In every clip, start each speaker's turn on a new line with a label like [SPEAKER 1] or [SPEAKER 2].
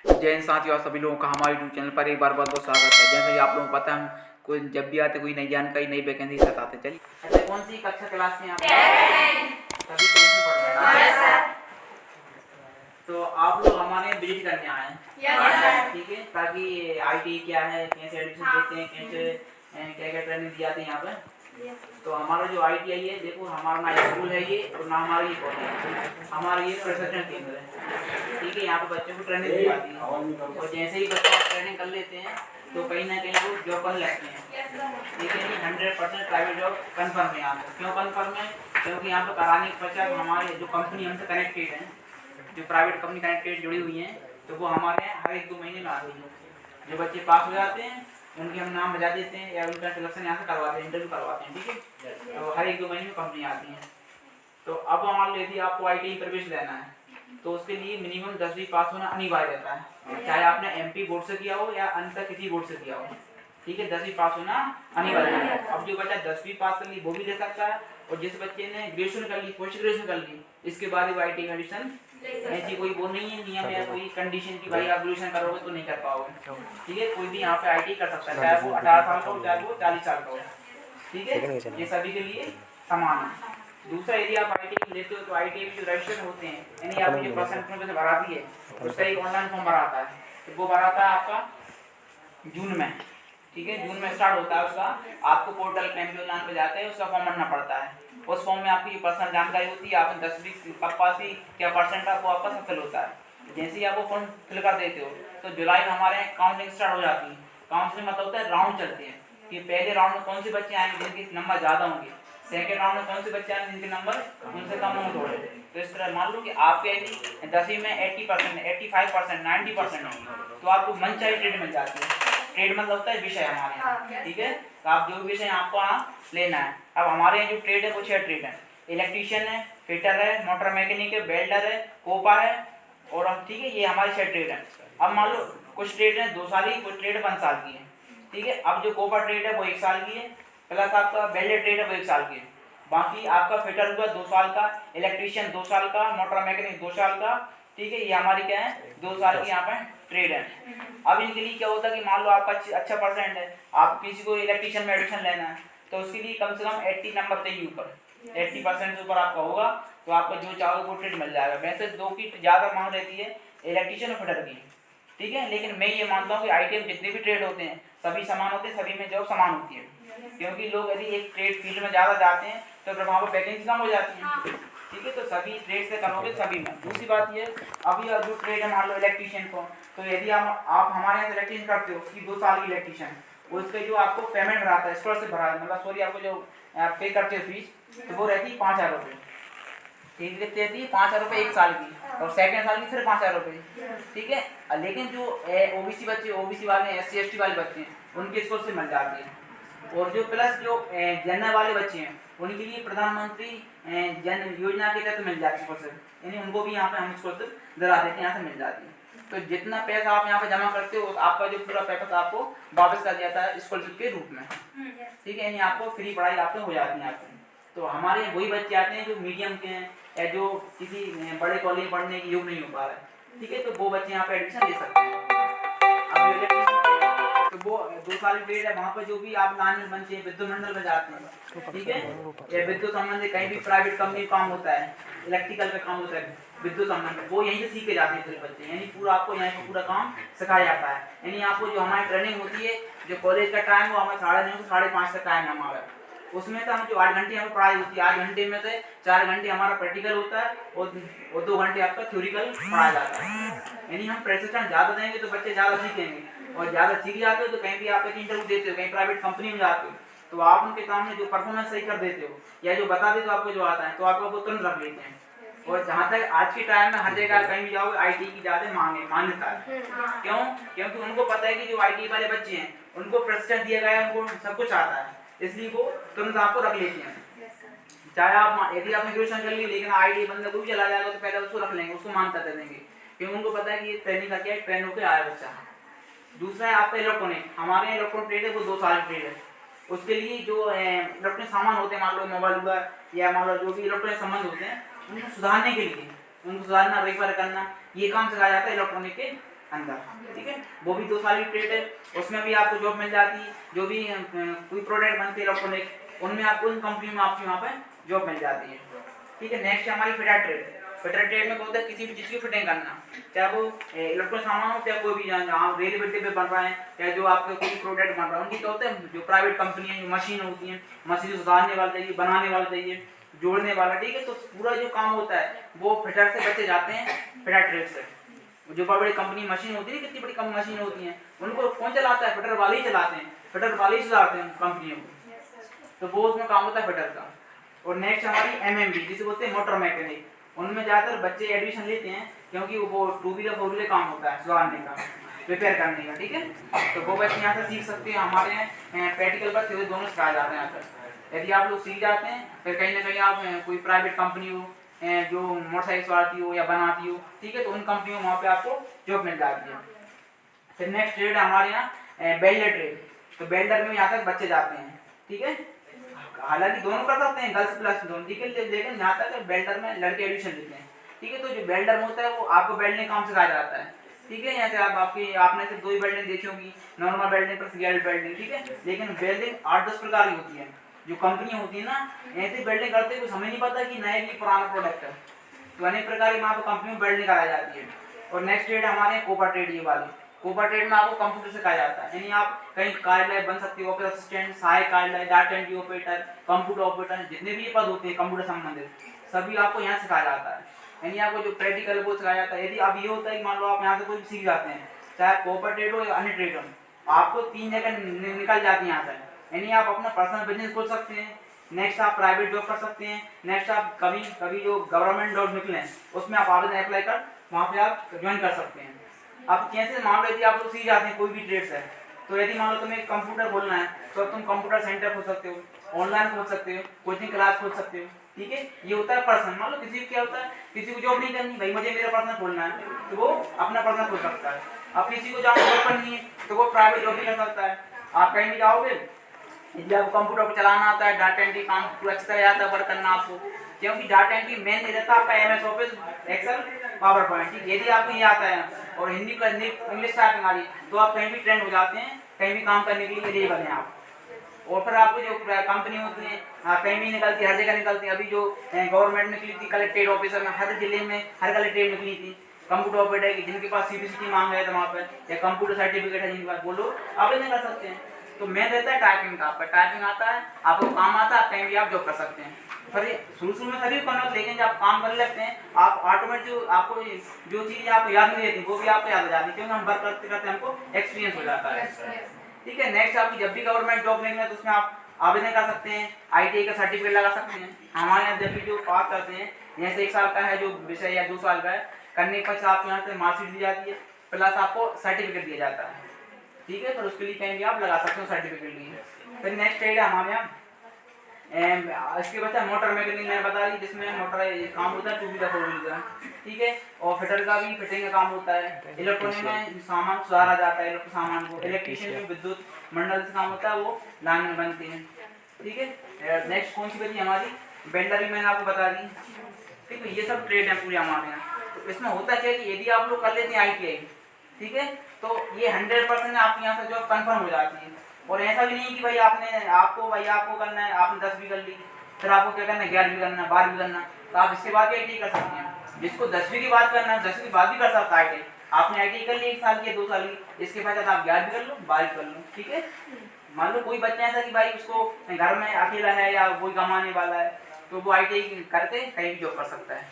[SPEAKER 1] जय हिंद साथियों, आप सभी लोगों का हमारे यूट्यूब चैनल पर एक बार बहुत बहुत स्वागत है। जैसे कि आप लोगों को पता है, हम कोई जब भी आते कोई नई जानकारी नई वैकेंसी बताते। चलिए, अच्छा कौन सी कक्षा क्लास में आप सभी टेंथ पढ़ रहे हैं? तो आप लोग हमारे विजिट करने आए हैं, ठीक है, ताकि आईटी क्या है, कैसे एडमिशन देते हैं, कैसे क्या क्या ट्रेनिंग दी जाती है यहाँ पे। तो हमारा जो ITI है, देखो हमारा ना स्कूल है ये और ना हमारा ये कॉलेज है, हमारा ये प्रशिक्षण केंद्र है, ठीक है। यहाँ पे बच्चों को ट्रेनिंग दी जाती है और जैसे ही बच्चे ट्रेनिंग कर लेते हैं तो कहीं ना कहीं वो जॉब कर लेते हैं, ठीक है। 100% प्राइवेट जॉब कन्फर्म है यहाँ पे। क्यों कन्फर्म है? क्योंकि यहाँ पे कराने के पश्चात हमारे जो कंपनी हमसे कनेक्टेड है, जो प्राइवेट कंपनी कनेक्टेड जुड़ी हुई हैं, तो वो हमारे यहाँ हर 1-2 महीने में आती है। जो बच्चे पास हो जाते हैं उनके हम नाम बजा देते हैं या उनका सिलेक्शन यहाँ से करवाते हैं, इंटरव्यू करवाते हैं, ठीक है। तो हर 1-2 महीने में कंपनी आती है। तो अब मान लो यदि आपको ITI प्रवेश लेना है तो उसके लिए मिनिमम 10वीं पास होना अनिवार्य रहता है, चाहे आपने MP बोर्ड से किया हो या अन्य किसी बोर्ड से किया हो, ठीक है। 10वीं पास होना अनिवार्य है। अब जो बच्चा 10वीं पास कर ली वो भी ले सकता है, और जिस बच्चे ने ग्रेजुएशन कर ली, पोस्ट ग्रेजुएशन कर ली, इसके बाद वो ITI एडमिशन, ऐसी कोई वो नहीं है नियम या कोई कंडीशन की भाई आप ग्रेजुएशन करोगे तो नहीं कर पाओगे, ठीक है। कोई भी यहाँ पे ITI कर सकता है, चाहे वो 18 साल का हो चाहे वो 40 साल का हो, ठीक है। ये सभी के लिए समान है। दूसरा, यदि आप ITI लेते हो तो ITI में जो रजिस्ट्रेशन होते हैं, यानी आपने जो परसेंट में भरा दी है उसका एक ऑनलाइन फॉर्म भराता है, तो वो भराता है आपका जून में, ठीक है। जून में स्टार्ट होता है उसका। आपको पोर्टल पे ऑनलाइन पे जाते हैं, उसका फॉर्म भरना पड़ता है। उस फॉर्म में आपकी पर्सनल जानकारी होती है, आपने 10वीं कब पास की, क्या परसेंट है, वो आपका सब फिल होता है। जैसे ही आप वो फॉर्म फिल कर देते हो तो जुलाई में हमारे काउंसलिंग स्टार्ट हो जाती है। काउंसलिंग मतलब होता है राउंड चलते हैं कि पहले राउंड में कौन से बच्चे आएंगे जिनके नंबर ज़्यादा होंगे, सेकेंड राउंड में कौन से बच्चे आएंगे जिनके नंबर उनसे कम होंगे थोड़े। तो इस तरह मान लो कि आपके यदि 10वीं में 80%, 85%, 90% है तो आपको मन चाहिए ट्रेड मिल जाती है। ट्रेड मतलब होता है विषय हमारे यहाँ, ठीक है। तो आप जो विषय आपको यहाँ लेना है। अब हमारे यहाँ जो ट्रेड है वो 6 ट्रेड है। इलेक्ट्रीशियन है, फिटर है, मोटर मैकेनिक है, वेल्डर है, कोपा है, और हम, ठीक है, ये हमारे 6 ट्रेड है। अब मान लो कुछ ट्रेड है 2 साल की, कुछ ट्रेड 1 साल की है, ठीक है। अब जो कोपा ट्रेड है वो 1 साल की है, प्लस आपका वेल्डर ट्रेड है वो 1 साल की है। बाकी आपका फिटर हुआ 2 साल का, इलेक्ट्रीशियन 2 साल का, मोटर मैकेनिक 2 साल का, ठीक है। ये हमारी क्या है 2 साल की यहाँ पे ट्रेड है। अब इनके लिए क्या होता है कि मान लो आपका अच्छा परसेंट है, आप किसी को इलेक्ट्रीशियन में एडमिशन लेना है तो उसके लिए कम से कम 80 नंबर चाहिए ऊपर, 80% से ऊपर आपका होगा तो आपको जो चाहोगे वो ट्रेड मिल जाएगा। वैसे 2 की ज़्यादा मांग रहती है, इलेक्ट्रीशियन और फिटर की, ठीक है। लेकिन मैं ये मानता हूँ कि ITI में जितने भी ट्रेड होते हैं सभी समान होते हैं, सभी में जॉब समान होती है। क्योंकि लोग यदि एक ट्रेड फील्ड में ज़्यादा जाते हैं तो फिर वहाँ पर वैकेंसी कम हो जाती है, ठीक है। तो सभी ट्रेड से करोगे सभी में। दूसरी बात ये, अभी जो ट्रेड है मान लो इलेक्ट्रीशियन को, तो यदि आप हमारे यहाँ इलेक्ट्रीशियन करते हो, उसकी 2 साल की इलेक्ट्रीशियन, उसके जो आपको पेमेंट भराता है स्कॉलरशिप भरा है, मतलब सॉरी आपको जो पे करते हो फीस, तो वो रहती है 5,000 रुपये, ठीक है। रहती है 5,000 रुपये 1 साल की, और सेकेंड साल की फिर 5,000 रुपये, ठीक है। लेकिन जो OBC बच्चे, OBC वाले, SC ST वाले बच्चे हैं उनकी स्कॉलरशिप मिल जाती है। और जो प्लस जो जनरल वाले बच्चे हैं उनके लिए प्रधानमंत्री जन योजना के तहत मिल जाती है स्कॉलरशिप, यानी उनको भी यहाँ पे हम स्कॉलरशिप दिला देते हैं, यहाँ से मिल जाती है। तो जितना पैसा आप यहाँ पे जमा करते हो आपका जो पूरा पैसा आपको वापस कर दिया जाता है स्कॉलरशिप के रूप में, ठीक है। यानी आपको फ्री पढ़ाई आपको हो जाती है यहाँ पे। तो हमारे वही बच्चे आते हैं जो मीडियम के हैं या जो किसी बड़े कॉलेज पढ़ने के योग नहीं हो पा रहा है, ठीक है। तो वो बच्चे यहाँ पे एडमिशन ले सकते हैं। अब तो वो 2 साल की ट्रेड है, वहाँ पर जो भी आप लाइन में बनते हैं, विद्युत मंडल में जाते हैं, ठीक है, या विद्युत संबंधित कहीं भी प्राइवेट कंपनी काम होता है, इलेक्ट्रिकल का काम होता है, विद्युत संबंधित, वो यहीं से सीख के जाते हैं सभी बच्चे। यानी पूरा आपको यहाँ पर पूरा काम सिखाया जाता है। यानी आपको जो हमारी ट्रेनिंग होती है, जो कॉलेज का टाइम वो हमारे 9:30 से 5:30 तक टाइम है हमारा। उसमें तो हम जो 8 घंटे हमें पढ़ाई होती है, 8 घंटे में से 4 घंटे हमारा प्रैक्टिकल होता है और 2 घंटे आपका थ्योरिकल पढ़ाया जाता है। यानी हम प्रशिक्षण ज़्यादा देंगे तो बच्चे ज़्यादा सीखेंगे, और ज़्यादा सीख जाते हो तो कहीं भी आप एक इंटरव्यू देते हो, कहीं प्राइवेट कंपनी में जाते हो तो आप उनके सामने जो परफॉर्मेंस सही कर देते हो या जो बता देते हो आपको जो आता है तो आपको वो तुरंत रख लेते हैं। और जहाँ तक आज के टाइम में हर जगह कहीं भी जाओगे ITI की ज़्यादा मान्यता है। क्यों? क्योंकि उनको पता है कि जो ITI वाले बच्चे हैं उनको प्रशिक्षण दिया गया है, उनको सब कुछ आता है, इसलिए वो तुरंत आपको रख लेते हैं। चाहे आप यदि आपने ग्रेजुएशन कर ली लेकिन ITI बंदा कोई चला जाएगा तो पहले उसको रख लेंगे, उसको मान्यता दे देंगे, क्योंकि उनको पता है कि ये ट्रेनिंग का क्या है, ट्रेन होकर आया बच्चा। दूसरा है आपका इलेक्ट्रॉनिक, हमारे इलेक्ट्रॉनिक ट्रेड है वो 2 साल ट्रेड है। उसके लिए जो इलेक्ट्रॉनिक सामान होते हैं, मान लो मोबाइल हुआ या मान लो जो भी इलेक्ट्रॉनिक सामान होते हैं उनको सुधारने के लिए, उनको सुधारना, रिपेयर करना, ये काम सिखाया जाता है इलेक्ट्रॉनिक के अंदर, ठीक है। वो भी 2 साल की ट्रेड है, उसमें भी आपको जॉब मिल जाती है। जो भी कोई प्रोडक्ट बनते हैं इलेक्ट्रॉनिक, उनमें आपको उन कंपनी में आपको यहाँ पे जॉब मिल जाती है, ठीक है। नेक्स्ट है हमारी फिटर ट्रेड। फिटर ट्रेड में होता है किसी भी चीज़ की फिटिंग करना, चाहे वो इलेक्ट्रॉनिक सामान हो, चाहे कोई भी जहाँ रेलवे पे बन रहा है, या जो आपके कोई प्रोडक्ट बन रहा है। उनकी क्या होता है, जो प्राइवेट कंपनी है, जो मशीन होती है, मशीन सुधारने वाला चाहिए, बनाने वाला चाहिए, जोड़ने वाला, ठीक है। तो पूरा जो काम होता है वो फिटर से बच्चे जाते हैं, फिटर ट्रेड से। जो बड़ी बड़ी कंपनी मशीन होती है, कितनी बड़ी कम मशीन होती है, उनको कौन चलाता है, फिटर वाले ही चलाते हैं, फिटर वाले ही सुधारते हैं कंपनियों को। तो वो उसमें काम होता है फिटर का। और नेक्स्ट हमारी एमएमबी, जिसे बोलते हैं मोटर मैकेनिक। उनमें ज़्यादातर बच्चे एडमिशन लेते हैं, क्योंकि वो 2 व्हीलर 4 व्हीलर काम होता है सुधारने का, रिपेयर करने का, ठीक है। तो वो बच्चे यहाँ से सीख सकते हैं। हमारे यहाँ प्रैक्टिकल पर थ्योरी दोनों सिखाए जाते हैं यहाँ पर। यदि आप लोग सीख जाते हैं, फिर कहीं ना कहीं आप कोई प्राइवेट कंपनी हो जो मोटरसाइकिल चलाती हो या बनाती हो, ठीक है, तो उन कंपनियों में वहाँ पे आपको जॉब मिल जाती है। फिर नेक्स्ट ट्रेड है हमारे यहाँ बेल्डर ट्रेड। तो बेल्डर में यहाँ तक बच्चे जाते हैं, ठीक है। हालांकि दोनों कर सकते हैं, गर्ल्स प्लस दोनों, ठीक है, लेकिन यहाँ तक बेल्डर में लड़के एडमिशन लेते हैं, ठीक है। तो जो बेल्डर में होता है वो आपको बेल्डिंग काम सिखाया जाता है, ठीक है। यहाँ से आपने सिर्फ 2 ही बेल्डिंग देखी होगी, नॉर्मल बेल्डिंग प्लस गैल्ड बेल्डिंग, ठीक है। लेकिन बेल्डिंग 8-10 प्रकार की होती है। जो कंपनी होती है ना, ऐसी बेल्डिंग करते हैं, कुछ हमें नहीं पता कि नए की पुराना प्रोडक्ट है, तो अनेक प्रकार की वहाँ पर कंपनी में बेल्डिंग कराई जाती है। और नेक्स्ट ट्रेड हमारे कोपर ट्रेड, ये वाली कोपर ट्रेड में आपको कंप्यूटर सिखाया जाता है, यानी आप कहीं कार्यालय बन सकते हो, ऑफिस असिस्टेंट, सहायक कार्यालय, data entry operator, computer operator, जितने भी ये पद होते हैं कंप्यूटर संबंधित, सभी आपको यहाँ सिखाया जाता है। यानी आपको जो प्रैक्टिकल वो सिखाया जाता है। यदि अब ये होता है कि मान लो आप यहाँ से कोई सीख जाते हैं, चाहे कोपर ट्रेड हो या अन्य ट्रेड हो, आपको 3 जगह निकल जाती है यहाँ से। यानी आप अपना पर्सनल बिजनेस खोल सकते हैं, नेक्स्ट आप प्राइवेट जॉब कर सकते हैं, नेक्स्ट आप कभी कभी जो गवर्नमेंट जॉब निकले उसमें आप आवेदन अप्लाई कर वहाँ पे आप ज्वाइन कर सकते हैं। अब कैसे मान लो यदि आप लोग सीख जाते हैं कोई भी ट्रेड से, तो यदि मान लो तुम्हें कंप्यूटर खोलना है तो तुम कंप्यूटर सेंटर खोल सकते हो, ऑनलाइन खोल सकते हो, कोचिंग क्लास खोल सकते हो, ठीक है। ये होता है पर्सनल। मान लो किसी को क्या होता है, किसी को जॉब नहीं करनी, भाई मुझे मेरा पर्सनल खोलना है, तो वो अपना पर्सनल खोल सकता है। अब किसी को जॉब करनी है तो वो प्राइवेट जॉब भी कर सकता है। आप कहीं भी जाओगे, यदि आपको कंप्यूटर पर चलाना आता है, डाटा एंट्री काम पूरा अच्छी तरह आता है वर्क करना आपको, क्योंकि डाटा एंट्री मेन नहीं रहता आपका MS office, excel, power point, ठीक। यदि आपको ये आता है और हिंदी का इंग्लिश टाइपिंग आ रही, तो आप कहीं भी ट्रेंड हो जाते हैं, कहीं भी काम करने के लिए एलिजिबल हैं आप। और फिर आपको जो कंपनी होती है कहीं भी निकलती है, हर जगह निकलती है। अभी जो गवर्नमेंट निकली थी कलेक्ट्रेट ऑफिसर में, हर जिले में हर कलेक्ट्रेट निकली थी कंप्यूटर ऑपरेटर की, जिनके पास सीपीसी मांग है तो वहाँ पर, या कंप्यूटर सर्टिफिकेट है जिनके पास, वो लोग आवेदन कर सकते हैं। तो मेन रहता है टाइपिंग का, आपका टाइपिंग आता है, आपको काम आता है, कहीं भी आप जॉब कर सकते हैं। फिर शुरू में सभी करना, लेकिन जब आप काम करने लगते हैं आप ऑटोमेटिक जो आपको जो चीज़ आपको याद नहीं रहती वो भी आपको याद हो जाती है, क्योंकि हम वर्क करते करते हमको एक्सपीरियंस हो जाता है, ठीक है। नेक्स्ट आपकी जब भी गवर्नमेंट जॉब निकले तो उसमें आप आवेदन कर सकते हैं, आईटीआई का सर्टिफिकेट लगा सकते हैं। हमारे यहाँ जब भी जो पास करते हैं, यहाँ से 1 साल का है जो विषय या 2 साल का है, करने के पश्चात आपको यहाँ से मार्कशीट दी जाती है, प्लस आपको सर्टिफिकेट दिया जाता है, ठीक है। फिर उसके लिए कहीं भी आप लगा सकते हो सर्टिफिकेट लिए। फिर नेक्स्ट ट्रेड है हमारे यहाँ इसके बच्चा मोटर मैकेनिक मैंने बता दी, जिसमें मोटर काम होता है 2 व्हीलर 4 व्हीलर, ठीक है। और फिटर का भी फिटिंग का काम होता है। इलेक्ट्रॉनिक में सामान सुधारा जाता है, इलेक्ट्रिक सामान को। इलेक्ट्रीशियन में विद्युत मंडल से काम होता है, वो लाइन में बनते हैं, ठीक है। नेक्स्ट कौन सी बची हमारी, बेल्डर भी मैंने आपको बता दी, ठीक है। ये सब ट्रेड है पूरे हमारे यहाँ। तो इसमें होता क्या है कि यदि आप लोग कर लेते हैं ITI, ठीक है, तो ये 100% आपके यहाँ से जॉब कंफर्म हो जाती है। और ऐसा भी नहीं कि भाई आपको करना है, आपने 10 भी कर ली, फिर आपको क्या करना है, 11 भी करना है, 12 भी करना, तो आप इसके बाद भी ITI कर सकते हैं। जिसको 10वीं की बात करना है 10वीं के बाद भी कर सकता है ITI। आपने ITI कर ली 1 साल की 2 साल की, इसके बाद आप 11 भी कर लो, 12 भी कर लो, ठीक है। मान लो कोई बच्चा ऐसा कि भाई उसको घर में अकेला है या कोई कमाने वाला है, तो वो ITI करके कहीं भी जॉब कर सकता है,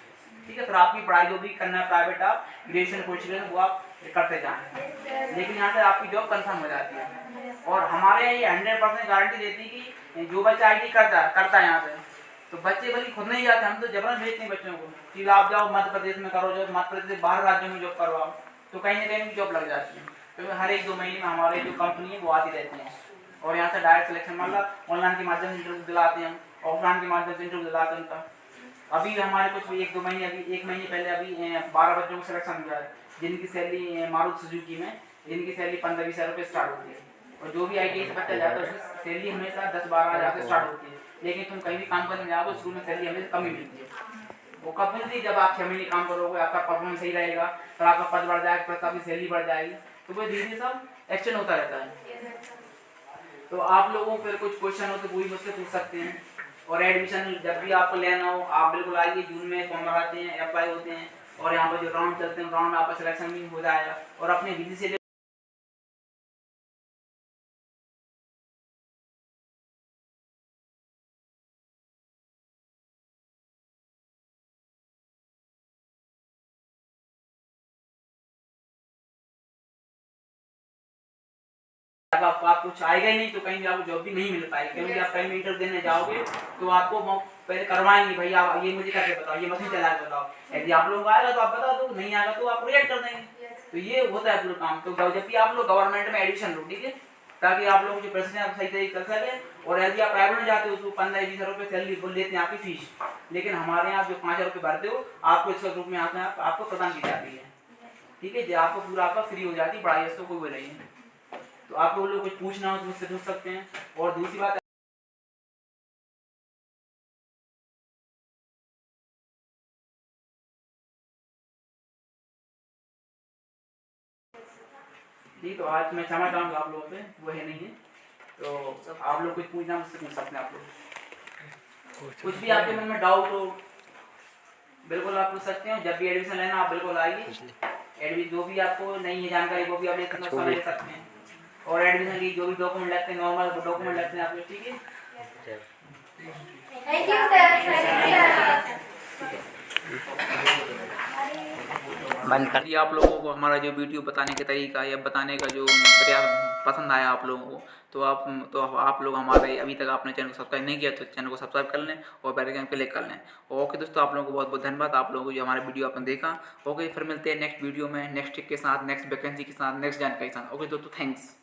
[SPEAKER 1] ठीक है। फिर आपकी पढ़ाई जो भी करना है प्राइवेट, आप ग्रेजुएशन कोचिंग वो आप करते जाएं, लेकिन यहाँ से आपकी जॉब कंफर्म हो जाती है। और हमारे यहाँ ये 100% गारंटी देती है कि जो बच्चा ITI करता है यहाँ से, तो बच्चे बल्कि खुद नहीं जाते, हम तो जबरन भेजते हैं बच्चों को कि आप जाओ मध्य प्रदेश में करो जॉब, मध्य प्रदेश से बाहर राज्यों में जॉब करवाओ, तो कहीं ना कहीं जॉब लग जाती है। क्योंकि हर 1-2 महीने में हमारे जो कंपनी है वो आती रहती है, और यहाँ से डायरेक्ट सिलेक्शन मतलब ऑनलाइन के माध्यम से इंटरव्यू दिलाते हैं, हम ऑफलाइन के माध्यम से इंटरव्यू दिलाते हैं उनका। अभी हमारे कुछ 1-2 महीने, अभी 1 महीने पहले अभी 12 बच्चों को सिलेक्शन हुआ है, जिनकी सैलरी मारुति सुजुकी में जिनकी सैलरी 15-20 हज़ार रुपये स्टार्ट होती है। और जो भी ITI से बच्चा जाता है उसकी सैलरी हमेशा 10-12 हज़ार से स्टार्ट होती है, लेकिन तुम कहीं भी काम करने जाओ शुरू में सैलरी हमेशा कम ही मिलती है। वो कब मिलती? जब आप 6 महीने काम करोगे, आपका परफॉर्मेंस सही रहेगा, तो आपका पद बढ़ जाएगा, फिर आपकी सैलरी बढ़ जाएगी। तो वो धीरे धीरे सब एक्शन होता रहता है। तो आप लोगों को फिर कुछ क्वेश्चन हो तो वो भी मुझसे पूछ सकते हैं। और एडमिशन जब भी आपको लेना हो आप बिल्कुल आइए, जून में फॉर्म भराते हैं, अप्लाई होते हैं, और यहाँ पर जो राउंड चलते हैं राउंड में आपका सिलेक्शन भी हो जाएगा। और अपने विधि से आप कुछ आएगा ही नहीं तो कहीं भी आपको जॉब भी नहीं मिल पाएगी, क्योंकि आप कहीं इंटरव्यू देने जाओगे तो आपको पहले करवाएंगे, भाई आप ये मुझे करके बताओ, ये मशीन चला के बताओ। यदि आप लोगों को आएगा तो आप बता दो, नहीं आएगा तो आप रिजेक्ट कर देंगे। तो ये होता है पूरा काम। तो जब भी आप लोग गवर्नमेंट में एडमिशन लो, ठीक है, ताकि आप लोगों की प्रश्न आप सही तरीके कर सके। और यदि आप प्राइवेट में जाते हो तो 15-20 रुपये सैलरी बोल लेते हैं आपकी फीस, लेकिन हमारे यहाँ जो 5,000 रुपये भरते हो आपको इसका ग्रुप में आपको प्रदान की जाती है, ठीक है, जो आपको पूरा आपका फ्री हो जाती है पढ़ाई, इसको कोई वो नहीं है। तो आप लोग कुछ पूछना हो तो मुझसे पूछ सकते हैं। और दूसरी बात जी, तो आज मैं क्षमा चाहूँगा आप लोगों से, वो है नहीं है, तो आप लोग कुछ पूछना मुझसे पूछ सकते हैं। आप लोग कुछ भी आपके मन में डाउट हो बिल्कुल आप पूछ सकते हैं। जब भी एडमिशन लेना आप बिल्कुल आइए, एडमिशन जो भी आपको नहीं है जानकारी वो भी आप ले सकते हैं। और एडमिशन की जो भी डॉक्यूमेंट लगते हैं, नॉर्मल डॉक्यूमेंट लगते हैं आपके, ठीक है।
[SPEAKER 2] Thank you sir.
[SPEAKER 1] बंद कर दिया। आप लोगों को हमारा जो वीडियो बताने का तरीका या बताने का जो प्रयास पसंद आया आप लोगों को, तो आप लोग हमारे अभी तक आपने चैनल को सब्सक्राइब नहीं किया तो चैनल को सब्सक्राइब कर लें और बेल आइकन क्लिक कर लें। ओके दोस्तों, आप लोगों को बहुत बहुत धन्यवाद, आप लोगों को जो हमारा वीडियो आपने देखा। ओके, फिर मिलते हैं नेक्स्ट वीडियो में, नेक्स्ट टिप के साथ, नेक्स्ट वैकेंसी के साथ, नेक्स्ट जानकारी के साथ। ओके दोस्तों, थैंक्स।